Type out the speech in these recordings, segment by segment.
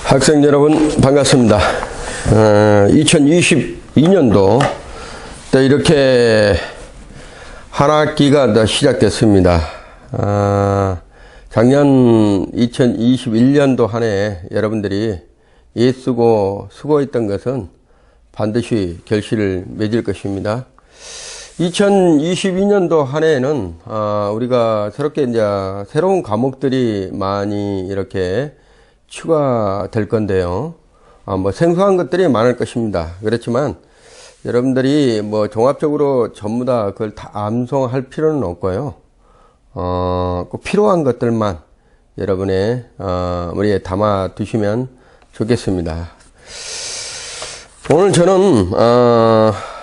학생 여러분 반갑습니다. 2022년도 또 이렇게 한 학기가 더 시작됐습니다. 작년 2021년도 한 해 여러분들이 애쓰고 수고했던 것은 반드시 결실을 맺을 것입니다. 2022년도 한 해에는 우리가 새롭게 이제 새로운 과목들이 많이 이렇게 추가될 건데요. 뭐 생소한 것들이 많을 것입니다. 그렇지만 여러분들이 뭐 종합적으로 전부 다 그걸 다 암송할 필요는 없고요. 꼭 필요한 것들만 여러분의 머리에 담아 두시면 좋겠습니다. 오늘 저는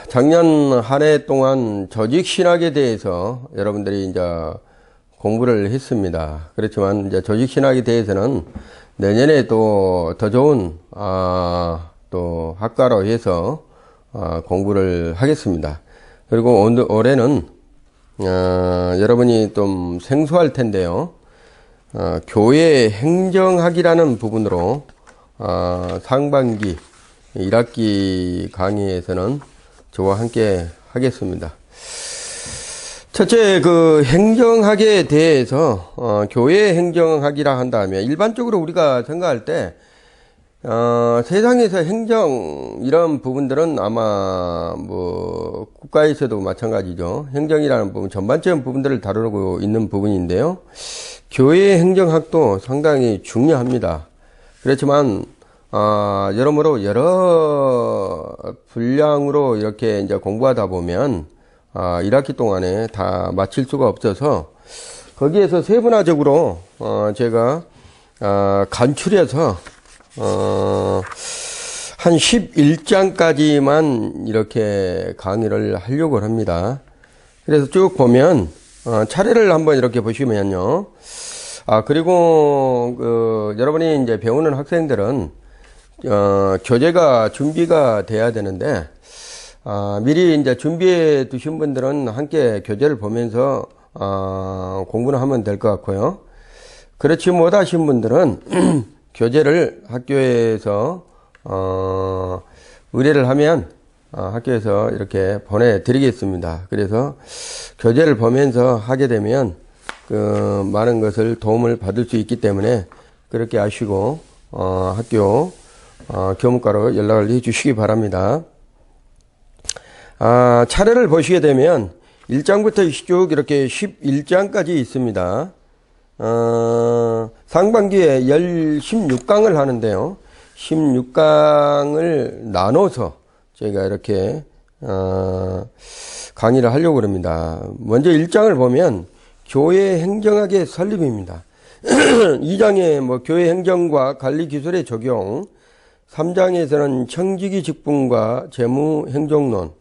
작년 한 해 동안 조직신학에 대해서 여러분들이 이제 공부를 했습니다. 그렇지만 이제 조직신학에 대해서는 내년에 또 더 좋은 또 학과로 해서 공부를 하겠습니다. 그리고 올해는 여러분이 좀 생소할 텐데요. 교회 행정학이라는 부분으로 상반기 1학기 강의에서는 저와 함께 하겠습니다. 첫째, 그 행정학에 대해서 교회 행정학이라 한다면 일반적으로 우리가 생각할 때 세상에서 행정 이런 부분들은 아마 뭐 국가에서도 마찬가지죠. 행정이라는 부분 전반적인 부분들을 다루고 있는 부분인데요. 교회 행정학도 상당히 중요합니다. 그렇지만 여러모로 여러 분량으로 이렇게 이제 공부하다 보면 1학기 동안에 다 마칠 수가 없어서 거기에서 세분화적으로 제가 간추려서 한 11장까지만 이렇게 강의를 하려고 합니다. 그래서 쭉 보면 차례를 한번 이렇게 보시면요. 그리고 여러분이 이제 배우는 학생들은 교재가 준비가 돼야 되는데 미리 이제 준비해 두신 분들은 함께 교재를 보면서 공부를 하면 될 것 같고요. 그렇지 못하신 분들은 교재를 학교에서 의뢰를 하면 학교에서 이렇게 보내드리겠습니다. 그래서 교재를 보면서 하게 되면 그 많은 것을 도움을 받을 수 있기 때문에 그렇게 하시고 학교 교무과로 연락을 해 주시기 바랍니다. 차례를 보시게 되면 1장부터 쭉 이렇게 11장까지 있습니다. 상반기에 16강을 하는데요. 16강을 나눠서 저희가 이렇게 강의를 하려고 합니다. 먼저 1장을 보면 교회 행정학의 설립입니다. 2장에 뭐 교회 행정과 관리 기술의 적용, 3장에서는 청지기 직분과 재무 행정론,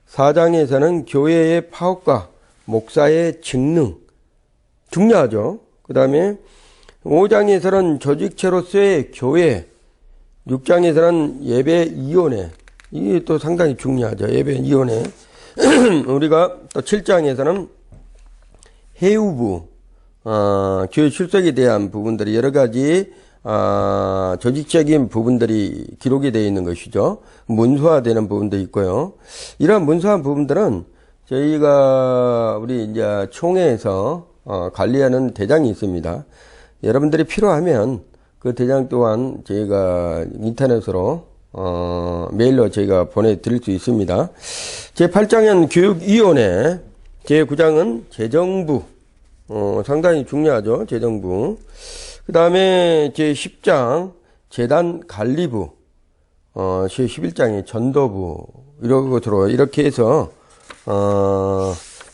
4장에서는 교회의 파업과 목사의 직능, 중요하죠. 그 다음에 5장에서는 조직체로서의 교회, 6장에서는 예배위원회, 이게 또 상당히 중요하죠. 예배위원회. 우리가 또 7장에서는 해우부, 교회 출석에 대한 부분들이 여러 가지 조직적인 부분들이 기록이 되어 있는 것이죠. 문서화되는 부분도 있고요. 이러한 문서화한 부분들은 저희가 우리 이제 총회에서 관리하는 대장이 있습니다. 여러분들이 필요하면 그 대장 또한 저희가 인터넷으로 메일로 저희가 보내드릴 수 있습니다. 제8장은 교육위원회, 제9장은 재정부, 상당히 중요하죠. 재정부. 그 다음에 제10장 재단 관리부, 제11장이 전도부, 이런 것으로 이렇게 해서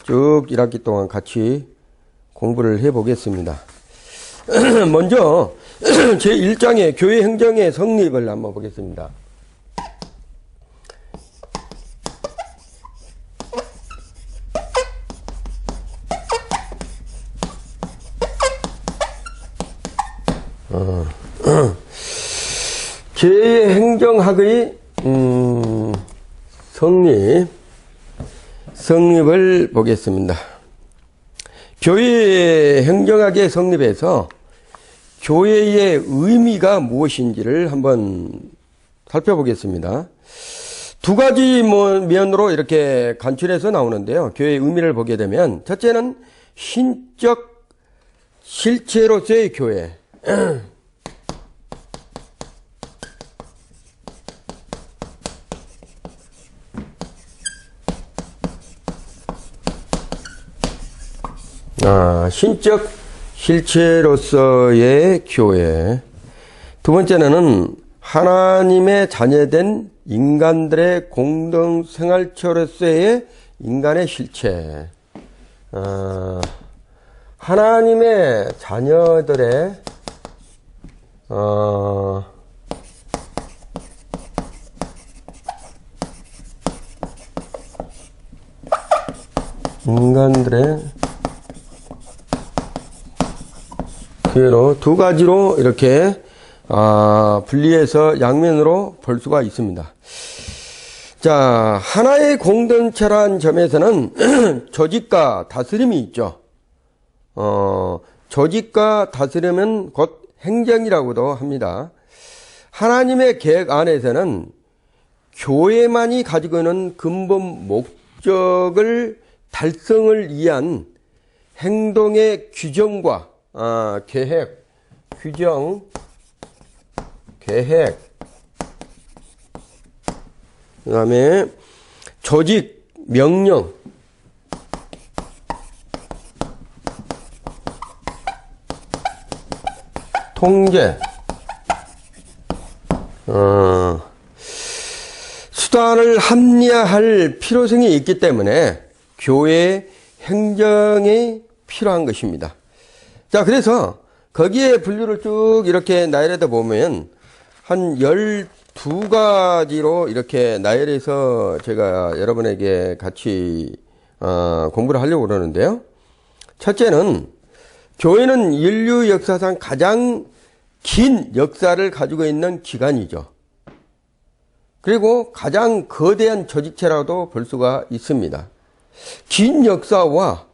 쭉 1학기 동안 같이 공부를 해 보겠습니다. 먼저 제1장의 교회 행정의 성립을 한번 보겠습니다. 교회행정학의 성립을 보겠습니다. 교회 행정학의 성립에서 교회의 의미가 무엇인지를 한번 살펴보겠습니다. 두 가지 면으로 이렇게 간추려서 나오는데요. 교회의 의미를 보게 되면 첫째는 신적 실체로서의 교회. 신적 실체로서의 교회. 두 번째는 하나님의 자녀된 인간들의 공동 생활처로서의 인간의 실체. 하나님의 자녀들의 인간들의 교회로 두 가지로 이렇게 분리해서 양면으로 볼 수가 있습니다. 자, 하나의 공동체란 점에서는 조직과 다스림이 있죠. 조직과 다스림은 곧 행정이라고도 합니다. 하나님의 계획 안에서는 교회만이 가지고 있는 근본 목적을 달성을 위한 행동의 규정과 계획, 규정, 계획, 그 다음에 조직, 명령, 통제, 수단을 합리화할 필요성이 있기 때문에 교회 행정이 필요한 것입니다. 자, 그래서 거기에 분류를 쭉 이렇게 나열하다 보면 한 12가지로 이렇게 나열해서 제가 여러분에게 같이 공부를 하려고 그러는데요. 첫째는 교회는 인류 역사상 가장 긴 역사를 가지고 있는 기관이죠. 그리고 가장 거대한 조직체라고도 볼 수가 있습니다. 긴 역사와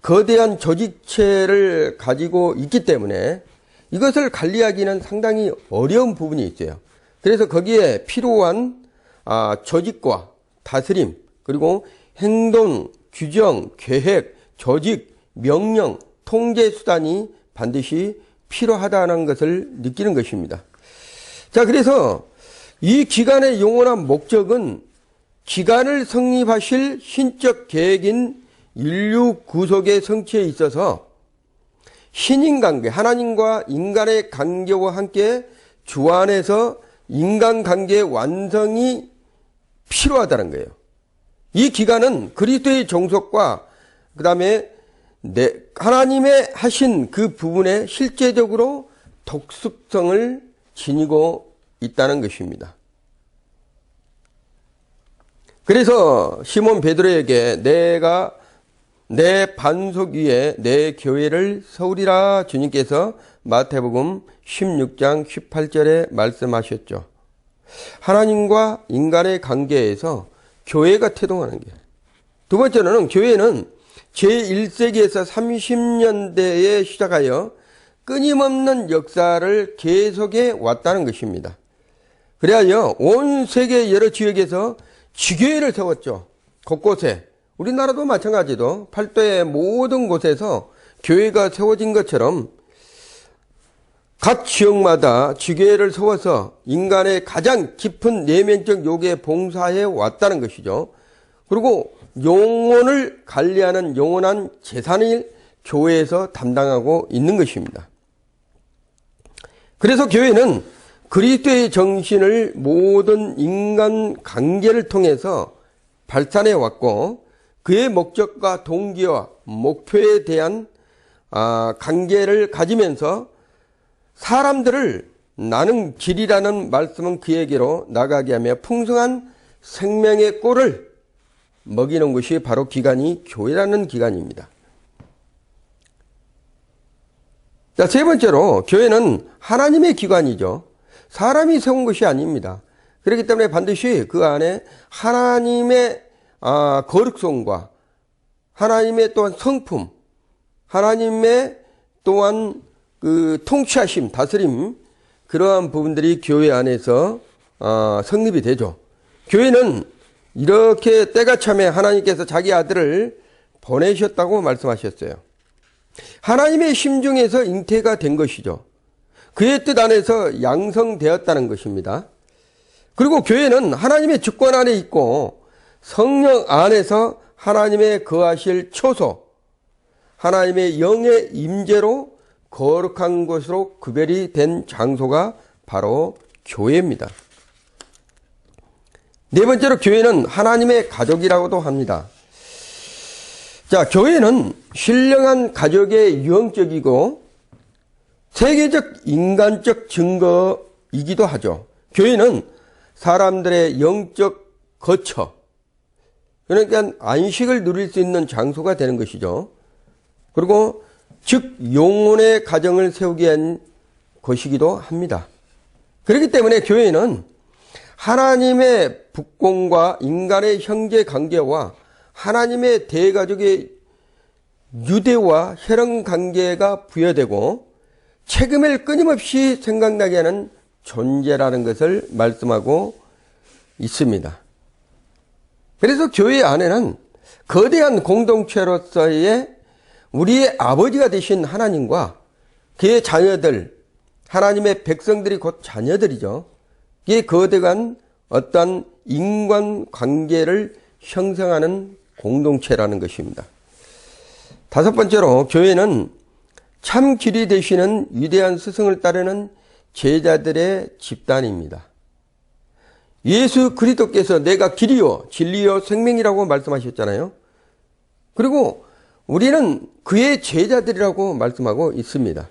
거대한 조직체를 가지고 있기 때문에 이것을 관리하기는 상당히 어려운 부분이 있어요. 그래서 거기에 필요한 조직과 다스림, 그리고 행동, 규정, 계획, 조직, 명령, 통제 수단이 반드시 필요하다는 것을 느끼는 것입니다. 자, 그래서 이 기관의 영원한 목적은 기관을 성립하실 신적 계획인 인류 구속의 성취에 있어서 신인관계, 하나님과 인간의 관계와 함께 주 안에서 인간관계의 완성이 필요하다는 거예요. 이 기간은 그리스도의 종속과 그 다음에 하나님의 하신 그 부분에 실제적으로 독특성을 지니고 있다는 것입니다. 그래서 시몬 베드로에게 내가 내 반석 위에 내 교회를 세우리라 주님께서 마태복음 16장 18절에 말씀하셨죠. 하나님과 인간의 관계에서 교회가 태동하는 게. 두 번째로는 교회는 제1세기에서 30년대에 시작하여 끊임없는 역사를 계속해 왔다는 것입니다. 그래야 온 세계 여러 지역에서 지교회를 세웠죠. 곳곳에. 우리나라도 마찬가지로 팔도의 모든 곳에서 교회가 세워진 것처럼 각 지역마다 지교회를 세워서 인간의 가장 깊은 내면적 요구에 봉사해 왔다는 것이죠. 그리고 영혼을 관리하는 영원한 재산을 교회에서 담당하고 있는 것입니다. 그래서 교회는 그리스도의 정신을 모든 인간 관계를 통해서 발산해 왔고 그의 목적과 동기와 목표에 대한 관계를 가지면서 사람들을 나는 길이라는 말씀은 그에게로 나가게 하며 풍성한 생명의 꼴을 먹이는 것이 바로 기관이 교회라는 기관입니다. 자, 세 번째로 교회는 하나님의 기관이죠. 사람이 세운 것이 아닙니다. 그렇기 때문에 반드시 그 안에 하나님의 거룩성과 하나님의 또한 성품, 하나님의 또한 그 통치하심, 다스림, 그러한 부분들이 교회 안에서 성립이 되죠. 교회는 이렇게 때가 참에 하나님께서 자기 아들을 보내셨다고 말씀하셨어요. 하나님의 심중에서 잉태가 된 것이죠. 그의 뜻 안에서 양성되었다는 것입니다. 그리고 교회는 하나님의 주권 안에 있고 성령 안에서 하나님의 거하실 초소, 하나님의 영의 임재로 거룩한 것으로 구별이 된 장소가 바로 교회입니다. 네 번째로 교회는 하나님의 가족이라고도 합니다. 자, 교회는 신령한 가족의 유형적이고 세계적 인간적 증거이기도 하죠. 교회는 사람들의 영적 거처, 그러니까 안식을 누릴 수 있는 장소가 되는 것이죠. 그리고 즉 영혼의 가정을 세우기 위한 것이기도 합니다. 그렇기 때문에 교회는 하나님의 북공과 인간의 형제 관계와 하나님의 대가족의 유대와 혈연 관계가 부여되고 책임을 끊임없이 생각나게 하는 존재라는 것을 말씀하고 있습니다. 그래서 교회 안에는 거대한 공동체로서의 우리의 아버지가 되신 하나님과 그의 자녀들, 하나님의 백성들이 곧 자녀들이죠. 이게 거대한 어떤 인간관계를 형성하는 공동체라는 것입니다. 다섯 번째로 교회는 참 길이 되시는 위대한 스승을 따르는 제자들의 집단입니다. 예수 그리스도께서 내가 길이요 진리요 생명이라고 말씀하셨잖아요. 그리고 우리는 그의 제자들이라고 말씀하고 있습니다.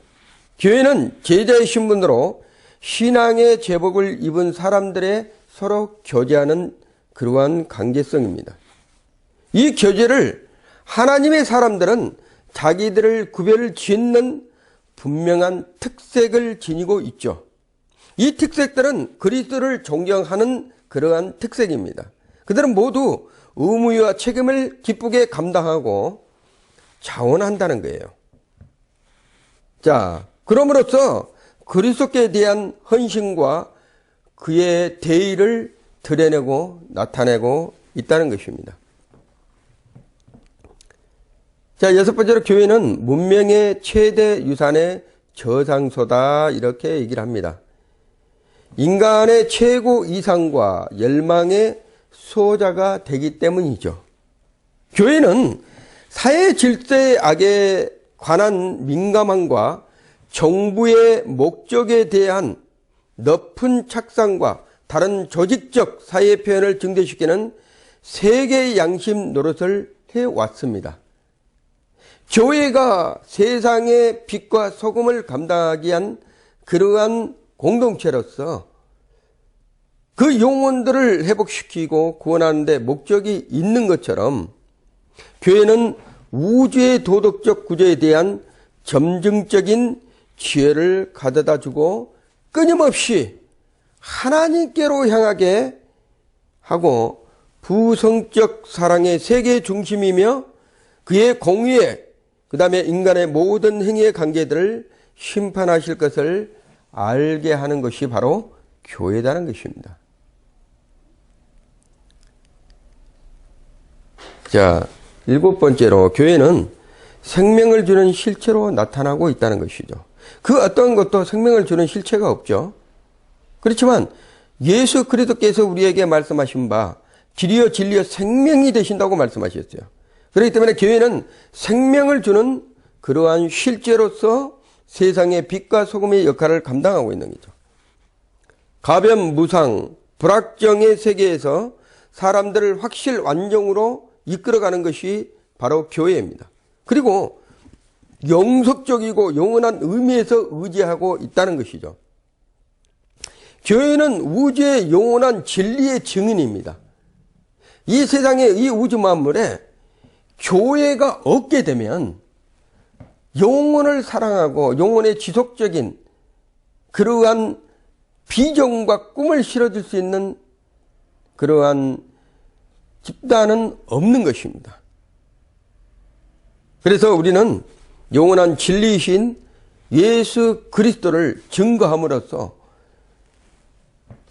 교회는 제자의 신분으로 신앙의 제복을 입은 사람들의 서로 교제하는 그러한 관계성입니다. 이 교제를 하나님의 사람들은 자기들을 구별을 짓는 분명한 특색을 지니고 있죠. 이 특색들은 그리스도를 존경하는 그러한 특색입니다. 그들은 모두 의무와 책임을 기쁘게 감당하고 자원한다는 거예요. 자, 그럼으로써 그리스도께 대한 헌신과 그의 대의를 드러내고 나타내고 있다는 것입니다. 자, 여섯 번째로 교회는 문명의 최대 유산의 저장소다 이렇게 얘기를 합니다. 인간의 최고 이상과 열망의 수호자가 되기 때문이죠. 교회는 사회 질서의 악에 관한 민감함과 정부의 목적에 대한 높은 착상과 다른 조직적 사회 표현을 증대시키는 세계의 양심 노릇을 해왔습니다. 교회가 세상의 빛과 소금을 감당하기 위한 그러한 공동체로서 그 영혼들을 회복시키고 구원하는 데 목적이 있는 것처럼 교회는 우주의 도덕적 구조에 대한 점증적인 지혜를 가져다 주고 끊임없이 하나님께로 향하게 하고 부성적 사랑의 세계 중심이며 그의 공의에 그 다음에 인간의 모든 행위의 관계들을 심판하실 것을 알게 하는 것이 바로 교회라는 것입니다. 자, 일곱 번째로 교회는 생명을 주는 실체로 나타나고 있다는 것이죠. 그 어떤 것도 생명을 주는 실체가 없죠. 그렇지만 예수 그리스도께서 우리에게 말씀하신 바 길이요 진리요 생명이 되신다고 말씀하셨어요. 그렇기 때문에 교회는 생명을 주는 그러한 실제로서 세상의 빛과 소금의 역할을 감당하고 있는 거죠. 가변 무상 불확정의 세계에서 사람들을 확실 완전으로 이끌어가는 것이 바로 교회입니다. 그리고 영속적이고 영원한 의미에서 의지하고 있다는 것이죠. 교회는 우주의 영원한 진리의 증인입니다. 이 세상의 이 우주 만물에 교회가 없게 되면 영혼을 사랑하고 영혼의 지속적인 그러한 비전과 꿈을 실어줄 수 있는 그러한 집단은 없는 것입니다. 그래서 우리는 영원한 진리이신 예수 그리스도를 증거함으로써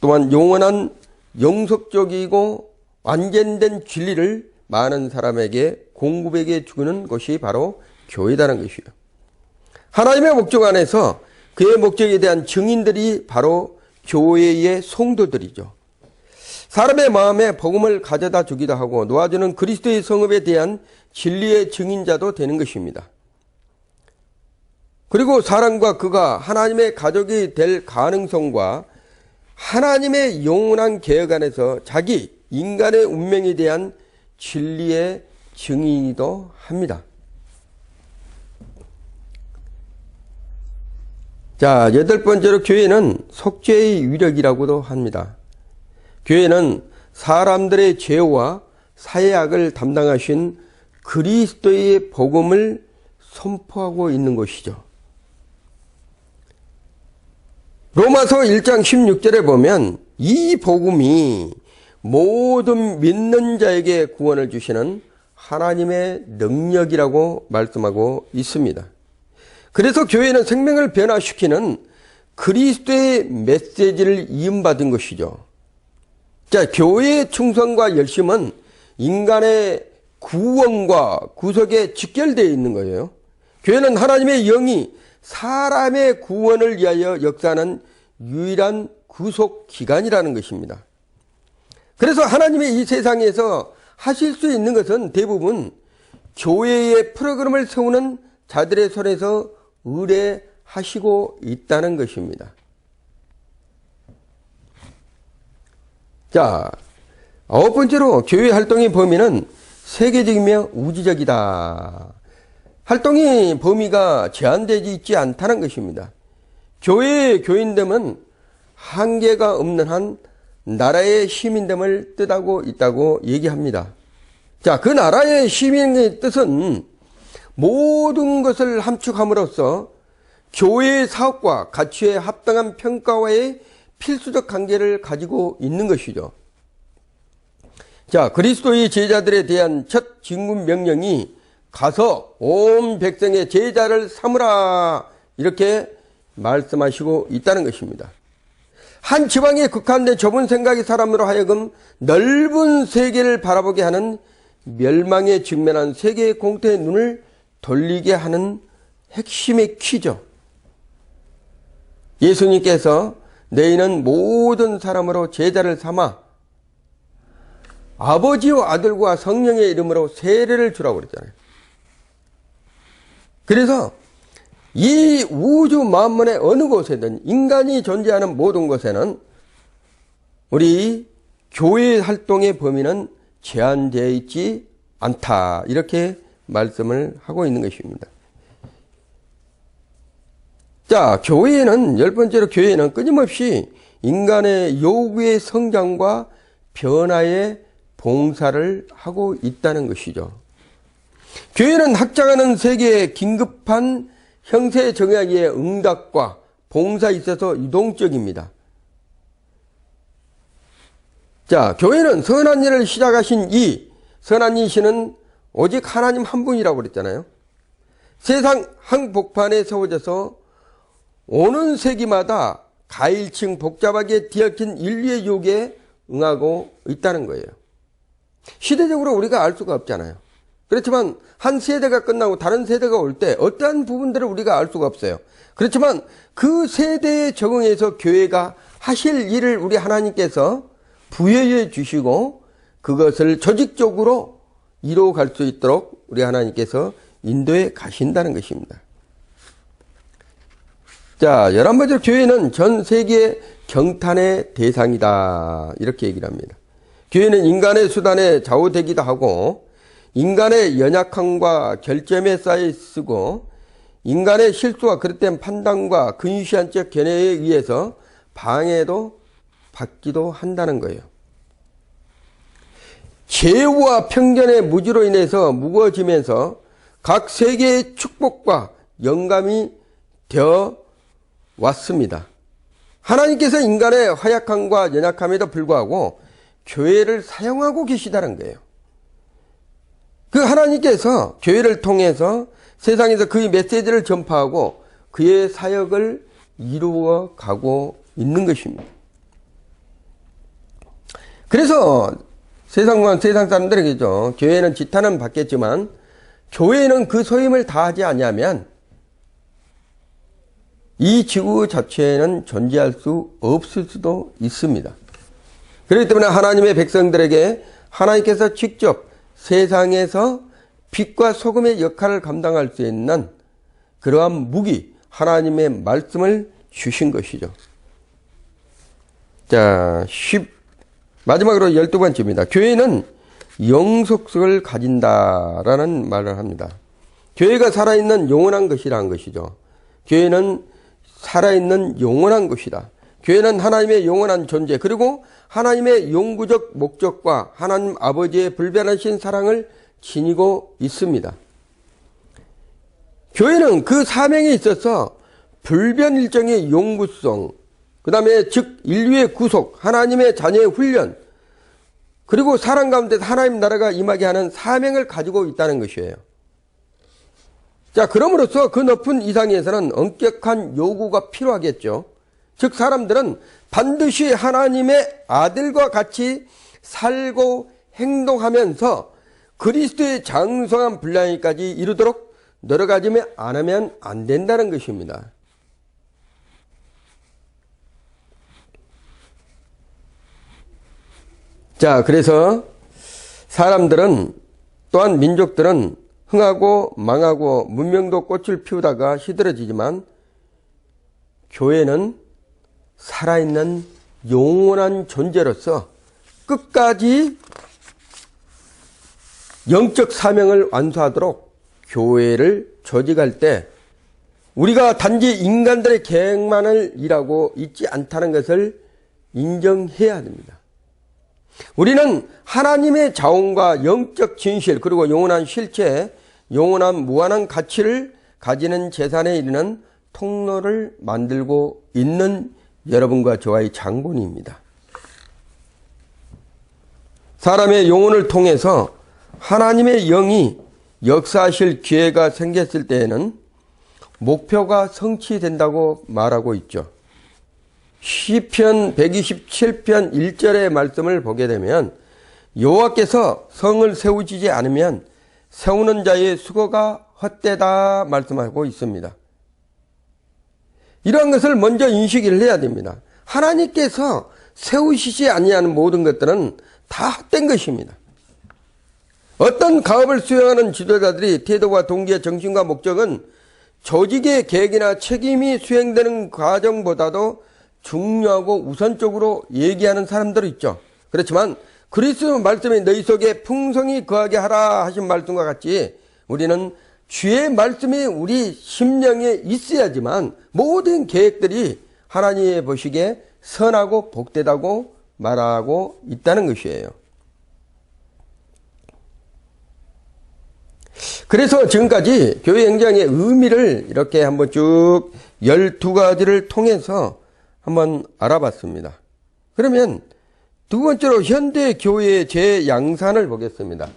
또한 영원한 영속적이고 완전된 진리를 많은 사람에게 공급에게 주는 것이 바로 교회다는 것이에요. 하나님의 목적 안에서 그의 목적에 대한 증인들이 바로 교회의 성도들이죠. 사람의 마음에 복음을 가져다 주기도 하고 놓아주는 그리스도의 성읍에 대한 진리의 증인자도 되는 것입니다. 그리고 사람과 그가 하나님의 가족이 될 가능성과 하나님의 영원한 계획 안에서 자기 인간의 운명에 대한 진리의 증인이기도 합니다. 자, 8번째로 교회는 속죄의 위력이라고도 합니다. 교회는 사람들의 죄와 사회악을 담당하신 그리스도의 복음을 선포하고 있는 것이죠. 로마서 1장 16절에 보면 이 복음이 모든 믿는 자에게 구원을 주시는 하나님의 능력이라고 말씀하고 있습니다. 그래서 교회는 생명을 변화시키는 그리스도의 메시지를 이음받은 것이죠. 자, 교회의 충성과 열심은 인간의 구원과 구속에 직결되어 있는 거예요. 교회는 하나님의 영이 사람의 구원을 위하여 역사하는 유일한 구속 기관이라는 것입니다. 그래서 하나님의 이 세상에서 하실 수 있는 것은 대부분 교회의 프로그램을 세우는 자들의 손에서 의뢰하시고 있다는 것입니다. 자, 9번째로 교회 활동의 범위는 세계적이며 우주적이다. 활동의 범위가 제한되지 있지 않다는 것입니다. 교회의 교인됨은 한계가 없는 한 나라의 시민됨을 뜻하고 있다고 얘기합니다. 자, 그 나라의 시민의 뜻은 모든 것을 함축함으로써 교회의 사업과 가치에 합당한 평가와의 필수적 관계를 가지고 있는 것이죠. 자, 그리스도의 제자들에 대한 첫 진군 명령이 가서 온 백성의 제자를 삼으라 이렇게 말씀하시고 있다는 것입니다. 한 지방에 국한된 좁은 생각의 사람으로 하여금 넓은 세계를 바라보게 하는 멸망에 직면한 세계의 공태의 눈을 돌리게 하는 핵심의 키죠. 예수님께서 너희는 모든 사람으로 제자를 삼아 아버지와 아들과 성령의 이름으로 세례를 주라고 그랬잖아요. 그래서 이 우주 만물의 어느 곳에든 인간이 존재하는 모든 곳에는 우리 교회 활동의 범위는 제한되어 있지 않다. 이렇게 말씀을 하고 있는 것입니다. 자, 교회는 10번째로 교회는 끊임없이 인간의 요구의 성장과 변화에 봉사를 하고 있다는 것이죠. 교회는 확장하는 세계의 긴급한 형세 정약의 응답과 봉사에 있어서 유동적입니다. 자, 교회는 선한 일을 시작하신 이 선한 이시는 오직 하나님 한 분이라고 그랬잖아요. 세상 한복판에 세워져서 오는 세기마다 가일층 복잡하게 뒤엉킨 인류의 요구에 응하고 있다는 거예요. 시대적으로 우리가 알 수가 없잖아요. 그렇지만 한 세대가 끝나고 다른 세대가 올 때 어떠한 부분들을 우리가 알 수가 없어요. 그렇지만 그 세대에 적응해서 교회가 하실 일을 우리 하나님께서 부여해 주시고 그것을 조직적으로 이루어갈 수 있도록 우리 하나님께서 인도해 가신다는 것입니다. 자, 11번째로 교회는 전 세계 경탄의 대상이다. 이렇게 얘기를 합니다. 교회는 인간의 수단에 좌우되기도 하고 인간의 연약함과 결점에 쌓여 쓰고 인간의 실수와 그릇된 판단과 근시안적 견해에 의해서 방해도 받기도 한다는 거예요. 죄와 편견의 무지로 인해서 무거워지면서 각 세계의 축복과 영감이 되어 왔습니다. 하나님께서 인간의 허약함과 연약함에도 불구하고 교회를 사용하고 계시다는 거예요. 그 하나님께서 교회를 통해서 세상에서 그의 메시지를 전파하고 그의 사역을 이루어 가고 있는 것입니다. 그래서 세상 사람들에게죠. 교회는 지탄은 받겠지만 교회는 그 소임을 다하지 아니하면 이 지구 자체에는 존재할 수 없을 수도 있습니다. 그렇기 때문에 하나님의 백성들에게 하나님께서 직접 세상에서 빛과 소금의 역할을 감당할 수 있는 그러한 무기, 하나님의 말씀을 주신 것이죠. 자, 마지막으로 12번째입니다. 교회는 영속성을 가진다라는 말을 합니다. 교회가 살아있는 영원한 것이라는 것이죠. 교회는 살아있는 영원한 것이다. 교회는 하나님의 영원한 존재, 그리고 하나님의 영구적 목적과 하나님 아버지의 불변하신 사랑을 지니고 있습니다. 교회는 그 사명에 있어서 불변일정의 영구성, 그 다음에 즉 인류의 구속, 하나님의 자녀의 훈련, 그리고 사람 가운데서 하나님 나라가 임하게 하는 사명을 가지고 있다는 것이에요. 자, 그럼으로써 그 높은 이상에서는 엄격한 요구가 필요하겠죠. 즉 사람들은 반드시 하나님의 아들과 같이 살고 행동하면서 그리스도의 장성한 분량까지 이루도록 노력하지 않으면 안 된다는 것입니다. 자, 그래서 사람들은 또한 민족들은 흥하고 망하고 문명도 꽃을 피우다가 시들어지지만 교회는 살아있는 영원한 존재로서 끝까지 영적 사명을 완수하도록 교회를 조직할 때 우리가 단지 인간들의 계획만을 일하고 있지 않다는 것을 인정해야 됩니다. 우리는 하나님의 자원과 영적 진실, 그리고 영원한 실체, 영원한 무한한 가치를 가지는 재산에 이르는 통로를 만들고 있는 여러분과 저와의 장본입니다. 사람의 영혼을 통해서 하나님의 영이 역사하실 기회가 생겼을 때에는 목표가 성취된다고 말하고 있죠. 시편 127편 1절의 말씀을 보게 되면 여호와께서 성을 세우시지 않으면 세우는 자의 수고가 헛되다 말씀하고 있습니다. 이러한 것을 먼저 인식을 해야 됩니다. 하나님께서 세우시지 아니하는 모든 것들은 다 헛된 것입니다. 어떤 가업을 수행하는 지도자들이 태도와 동기와 정신과 목적은 조직의 계획이나 책임이 수행되는 과정보다도 중요하고 우선적으로 얘기하는 사람들이 있죠. 그렇지만 그리스도 말씀이 너희 속에 풍성히 거하게 하라 하신 말씀과 같이 우리는 주의 말씀이 우리 심령에 있어야지만 모든 계획들이 하나님이 보시기에 선하고 복되다고 말하고 있다는 것이에요. 그래서 지금까지 교회 행정의 의미를 이렇게 한번 쭉 12가지를 통해서 한번 알아봤습니다. 그러면 두 번째로 현대 교회의 재양산을 보겠습니다.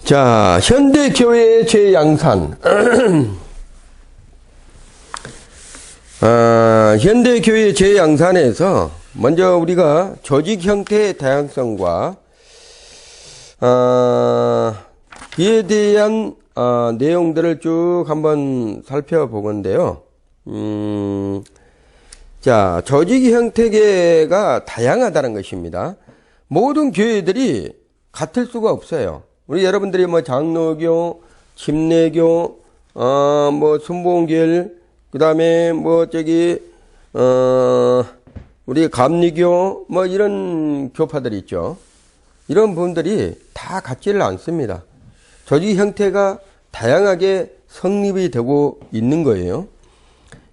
자, 현대 교회의 재양산. 현대 교회의 재양산에서 먼저 우리가 조직 형태의 다양성과 이에 대한 내용들을 쭉 한번 살펴보건데요. 자, 조직 형태가 다양하다는 것입니다. 모든 교회들이 같을 수가 없어요. 우리 여러분들이 뭐 장로교, 침례교, 뭐 순복음교회, 그 다음에 우리 감리교, 뭐 이런 교파들이 있죠. 이런 분들이 다 같지를 않습니다. 조직 형태가 다양하게 성립이 되고 있는 거예요.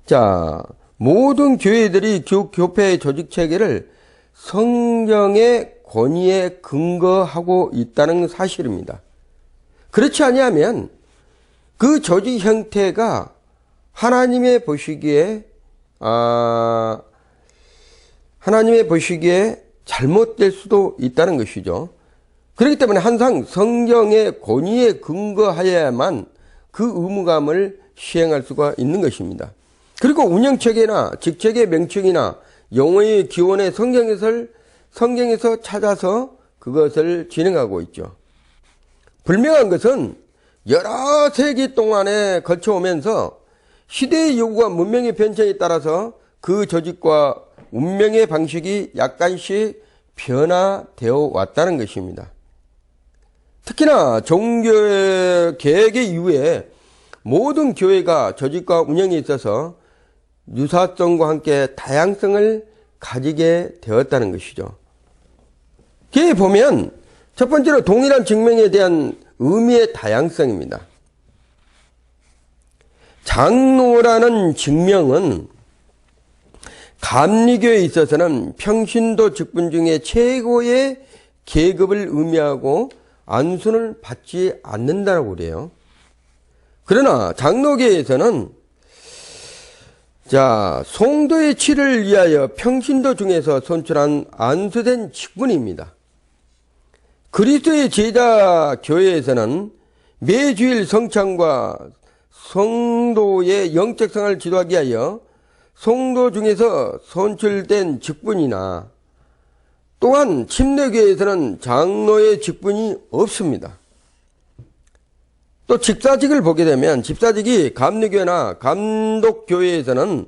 자, 모든 교회들이 교회의 조직 체계를 성경의 권위에 근거하고 있다는 사실입니다. 그렇지 아니하면 그 조직 형태가 하나님의 보시기에 잘못될 수도 있다는 것이죠. 그렇기 때문에 항상 성경의 권위에 근거하여야만 그 의무감을 시행할 수가 있는 것입니다. 그리고 운영체계나 직책의 명칭이나 용어의 기원의 성경에서 찾아서 그것을 진행하고 있죠. 분명한 것은 여러 세기 동안에 거쳐오면서 시대의 요구와 문명의 변천에 따라서 그 조직과 운명의 방식이 약간씩 변화되어 왔다는 것입니다. 특히나 종교 개혁 이후에 모든 교회가 조직과 운영에 있어서 유사성과 함께 다양성을 가지게 되었다는 것이죠. 여기 보면 첫 번째로 동일한 증명에 대한 의미의 다양성입니다. 장로라는 직명은 감리교에 있어서는 평신도 직분 중에 최고의 계급을 의미하고 안순을 받지 않는다고 그래요. 그러나 장로계에서는 송도의 치를 위하여 평신도 중에서 선출한 안수된 직분입니다. 그리스도의 제자 교회에서는 매주일 성찬과 성도의 영적성을 지도하기 위하여 성도 중에서 선출된 직분이나 또한 침례교회에서는 장로의 직분이 없습니다. 또 집사직을 보게 되면 집사직이 감리교회나 감독교회에서는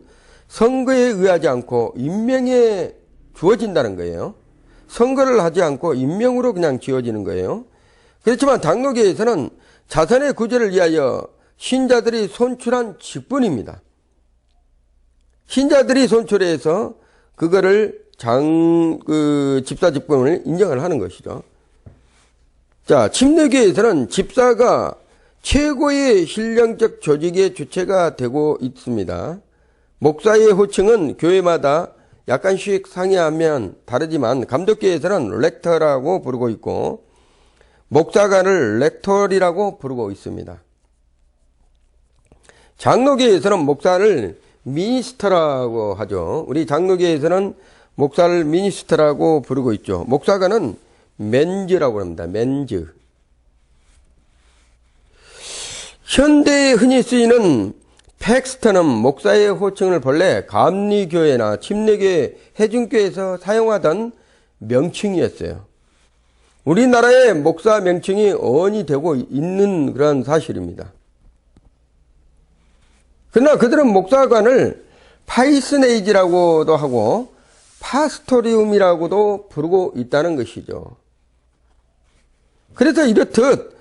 선거에 의하지 않고 임명에 주어진다는 거예요. 선거를 하지 않고 임명으로 그냥 지어지는 거예요. 그렇지만 장로교회에서는 자선의 구제를 위하여 신자들이 선출한 직분입니다. 신자들이 선출해서 그거를 집사 직분을 인정을 하는 것이죠. 침례교회에서는 집사가 최고의 신령적 조직의 주체가 되고 있습니다. 목사의 호칭은 교회마다 약간씩 상이하면 다르지만 감독교회에서는 렉터라고 부르고 있고 목사관을 렉터리라고 부르고 있습니다. 장로교회에서는 목사를 미니스터라고 하죠. 우리 장로교회에서는 목사를 미니스터라고 부르고 있죠. 목사관은 맨즈라고 합니다. 맨즈. 현대에 흔히 쓰이는 팩스터는 목사의 호칭을 본래 감리교회나 침례교회, 해중교회에서 사용하던 명칭이었어요. 우리나라의 목사 명칭이 어원이 되고 있는 그런 사실입니다. 그러나 그들은 목사관을 파이스네이지라고도 하고 파스토리움이라고도 부르고 있다는 것이죠. 그래서 이렇듯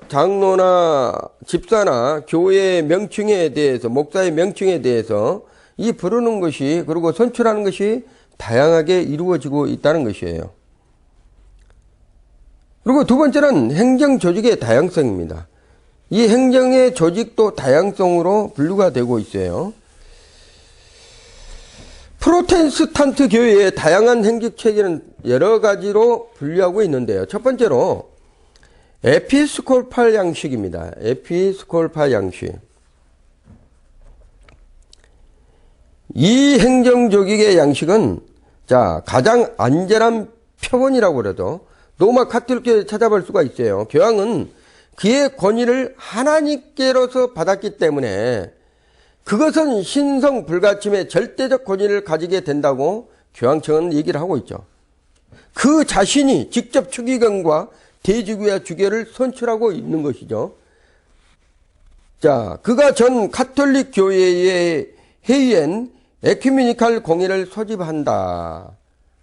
장로나 집사나 교회의 명칭에 대해서, 목사의 명칭에 대해서 이 부르는 것이, 그리고 선출하는 것이 다양하게 이루어지고 있다는 것이에요. 그리고 두 번째는 행정 조직의 다양성입니다. 이 행정의 조직도 다양성으로 분류가 되고 있어요. 프로테스탄트 교회의 다양한 행정 체계는 여러 가지로 분류하고 있는데요. 첫 번째로 에피스콜팔 양식입니다. 에피스콜팔 양식. 이 행정 조직의 양식은 가장 안전한 표본이라고 그래도 로마 카톨릭교회에 찾아볼 수가 있어요. 교황은 그의 권위를 하나님께로서 받았기 때문에 그것은 신성 불가침의 절대적 권위를 가지게 된다고 교황청은 얘기를 하고 있죠. 그 자신이 직접 추기경과 대주교와 주교를 선출하고 있는 것이죠. 그가 전 카톨릭 교회의 회의엔 에큐메니칼 공회를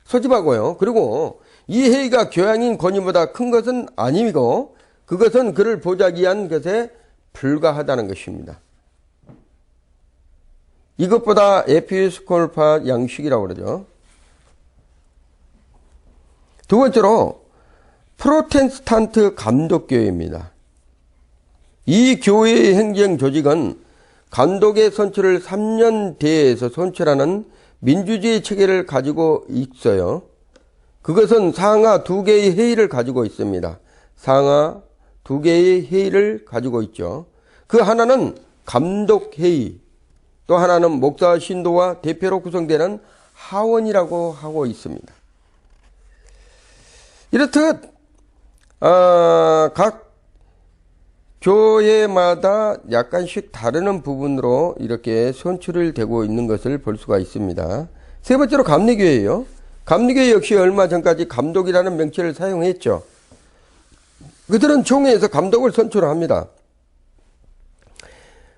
소집하고요. 그리고 이 회의가 교황인 권위보다 큰 것은 아니고 그것은 그를 보자기 위한 것에 불과하다는 것입니다. 이것보다 에피스콜파 양식이라고 그러죠. 두 번째로 프로테스탄트 감독교회입니다. 이 교회의 행정 조직은 감독의 선출을 3년대에서 선출하는 민주주의 체계를 가지고 있어요. 그것은 상하 2개의 회의를 가지고 있습니다. 상하 2개의 회의를 가지고 있죠. 그 하나는 감독회의, 또 하나는 목사 신도와 대표로 구성되는 하원이라고 하고 있습니다. 이렇듯 각 교회마다 약간씩 다르는 부분으로 이렇게 선출이 되고 있는 것을 볼 수가 있습니다. 세 번째로 감리교회예요. 감리교회 역시 얼마 전까지 감독이라는 명칭을 사용했죠. 그들은 총회에서 감독을 선출합니다.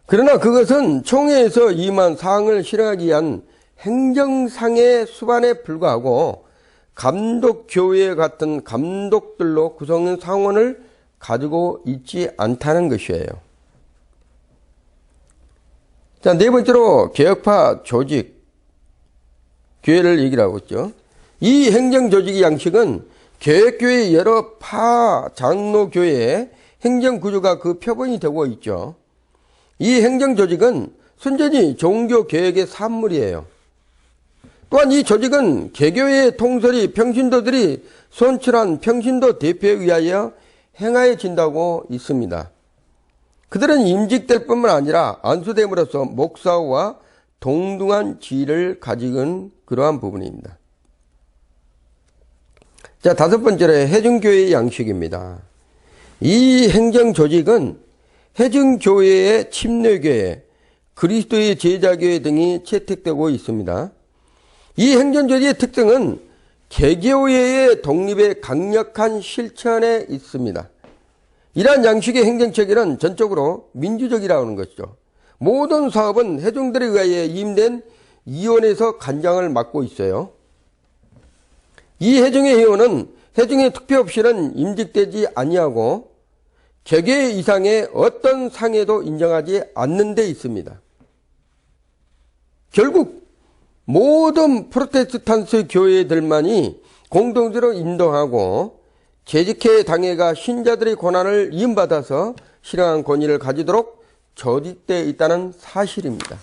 그러나 그것은 총회에서 임한 사항을 실행하기 위한 행정상의 수반에 불과하고 감독교회 같은 감독들로 구성된 상원을 가지고 있지 않다는 것이에요. 자, 네 번째로 개혁파 조직, 교회를 얘기를 하고 있죠. 이 행정조직의 양식은 개혁교회 여러 파 장로교회의 행정구조가 그 표본이 되고 있죠. 이 행정조직은 순전히 종교개혁의 산물이에요. 또한 이 조직은 개교회의 통솔이 평신도들이 선출한 평신도 대표에 의하여 행하여진다고 있습니다. 그들은 임직될 뿐만 아니라 안수됨으로써 목사와 동등한 지위를 가지는 그러한 부분입니다. 자, 다섯 번째로 해중교회의 양식입니다. 이 행정조직은 해중교회의 침례교회, 그리스도의 제자교회 등이 채택되고 있습니다. 이 행정조직의 특징은 개교회의 독립의 강력한 실천에 있습니다. 이러한 양식의 행정체계는 전적으로 민주적이라고 하는 것이죠. 모든 사업은 회중들에 의하여 임된 위원회에서 관장을 맡고 있어요. 이 회중의 회원은 회중의 투표 없이는 임직되지 아니하고 개교회 이상의 어떤 상에도 인정하지 않는 데 있습니다. 결국 모든 프로테스탄트 교회들만이 공동체로 인도하고 재직회 당회가 신자들의 권한을 이음받아서 실행한 권위를 가지도록 조직되어 있다는 사실입니다.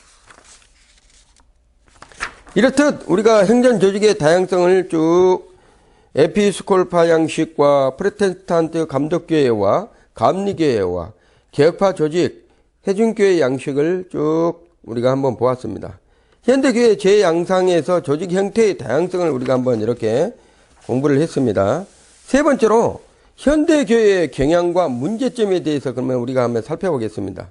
이렇듯 우리가 행정조직의 다양성을 쭉 에피스콜파 양식과 프로테스탄트 감독교회와 감리교회와 개혁파 조직, 해중교회 양식을 쭉 우리가 한번 보았습니다. 현대교회 제양상에서 조직 형태의 다양성을 우리가 한번 이렇게 공부를 했습니다. 세 번째로 현대교회의 경향과 문제점에 대해서 그러면 우리가 한번 살펴보겠습니다.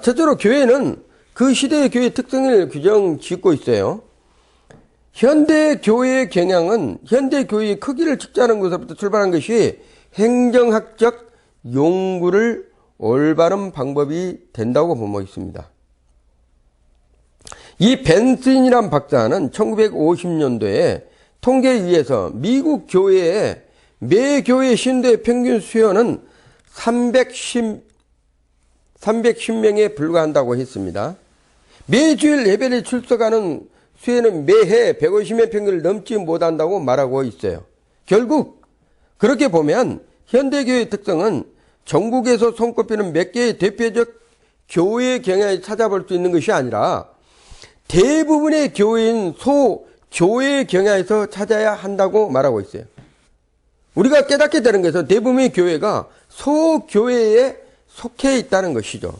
첫째로 교회는 그 시대의 교회 특성을 규정 짓고 있어요. 현대교회의 경향은 현대교회의 크기를 측정하는 것으로부터 출발한 것이 행정학적 연구를 올바른 방법이 된다고 보고 있습니다. 이 벤슨이란 박사는 1950년도에 통계에 의해서 미국 교회의 매 교회 신도의 평균 수요는 310명에 불과한다고 했습니다. 매주일 예배를 출석하는 수요는 매해 150명 평균을 넘지 못한다고 말하고 있어요. 결국 그렇게 보면 현대교회의 특성은 전국에서 손꼽히는 몇 개의 대표적 교회의 경향을 찾아볼 수 있는 것이 아니라 대부분의 교회인 소교회의 경향에서 찾아야 한다고 말하고 있어요. 우리가 깨닫게 되는 것은 대부분의 교회가 소교회에 속해 있다는 것이죠.